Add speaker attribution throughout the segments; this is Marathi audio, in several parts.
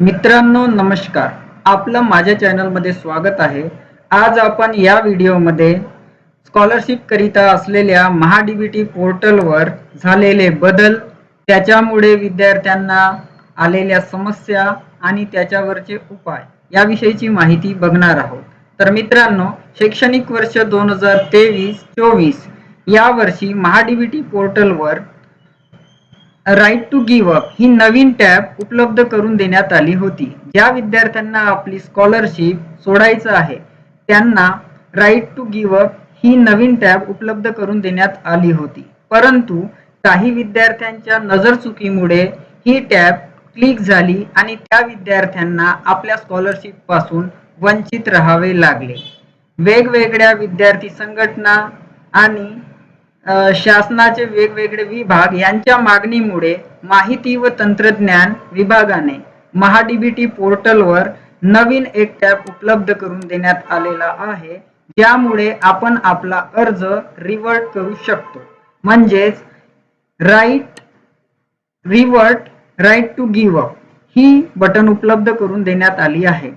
Speaker 1: मित्रांनो नमस्कार. आपलं माझ्या चॅनलमध्ये स्वागत आहे. आज आपण या व्हिडिओमध्ये स्कॉलरशिप करिता असलेल्या महाडीबीटी पोर्टलवर झालेले बदल, त्याच्यामुळे विद्यार्थ्यांना आलेल्या समस्या आणि त्याच्यावरचे उपाय याविषयीची माहिती बघणार आहोत. तर मित्रांनो, शैक्षणिक वर्ष 2023-24 या वर्षी महाडीबीटी पोर्टलवर राईट टू गिव्ह अप ही नवीन टॅब उपलब्ध करून देण्यात आली होती. ज्या विद्यार्थ्यांना आपली स्कॉलरशिप सोडायचं आहे त्यांना राईट टू गिव्ह अप ही नवीन टॅब उपलब्ध करून देण्यात आली होती. परंतु काही विद्यार्थ्यांच्या नजरचुकीमुळे ही टॅब क्लिक झाली आणि त्या विद्यार्थ्यांना आपल्या स्कॉलरशिप पासून वंचित राहावे लागले. वेगवेगळ्या विद्यार्थी संघटना आणि शासनाचे वेगवेगळे विभाग यांच्या मागणीमुळे माहिती व तंत्रज्ञान विभागाने महाडीबीटी पोर्टलवर नवीन एक टॅब उपलब्ध करून देण्यात आलेला आहे, ज्यामुळे आपण आपला अर्ज रिव्हर्ट करू शकतो. म्हणजेच राईट टू गिव्ह अप ही बटन उपलब्ध करून देण्यात आली आहे.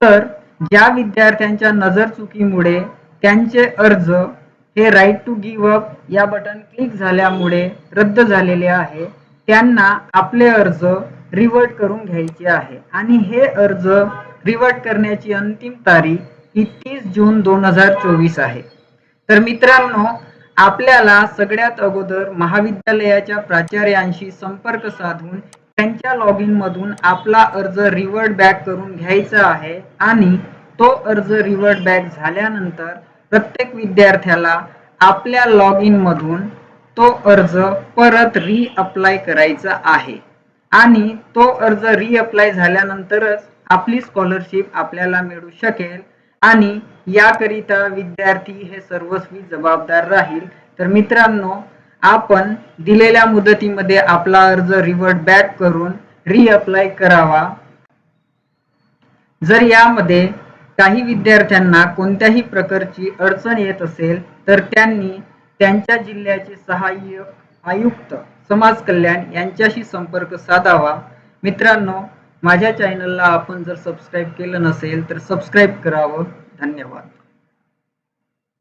Speaker 1: तर ज्या विद्यार्थ्यांच्या नजरचुकीमुळे त्यांचे अर्ज हे राईट टू गिव्ह अप या बटन क्लिक झाल्यामुळे रद्द झालेले आहे, त्यांना आपले अर्ज रिव्हर्ट करून घ्यायचे आहे आणि हे अर्ज रिव्हर्ट करण्याची अंतिम तारीख ही 30 जून 2024 आहे. तर मित्रांनो, आपल्याला सगळ्यात अगोदर महाविद्यालयाच्या प्राचार्यांशी संपर्क साधून त्यांच्या लॉगिन मधून आपला अर्ज रिव्हर्ट बॅक करून घ्यायचा आहे आणि तो अर्ज रिव्हर्ट बॅक झाल्यानंतर प्रत्येक विद्यार्थ्याला आपल्या लॉगिन मधून तो अर्ज परत रिअप्लाय करायचा आहे आणि तो अर्ज रिअप्लाय झाल्यानंतरच आपली स्कॉलरशिप आपल्याला मिळू शकेल आणि याकरिता विद्यार्थी हे सर्वस्वी जबाबदार राहील. तर मित्रांनो, आपण दिलेल्या मुदतीमध्ये आपला अर्ज रिव्हर्ट बॅक करून रिअप्लाय करावा. जर यामध्ये काही विद्यार्थ्यांना कोणत्याही प्रकारची अडचण येत असेल तर त्यांनी त्यांच्या जिल्ह्याचे सहाय्यक आयुक्त समाज कल्याण यांच्याशी संपर्क साधावा. मित्रांनो, माझ्या चॅनलला आपण जर सबस्क्राईब केलं नसेल तर सबस्क्राईब करावं. धन्यवाद.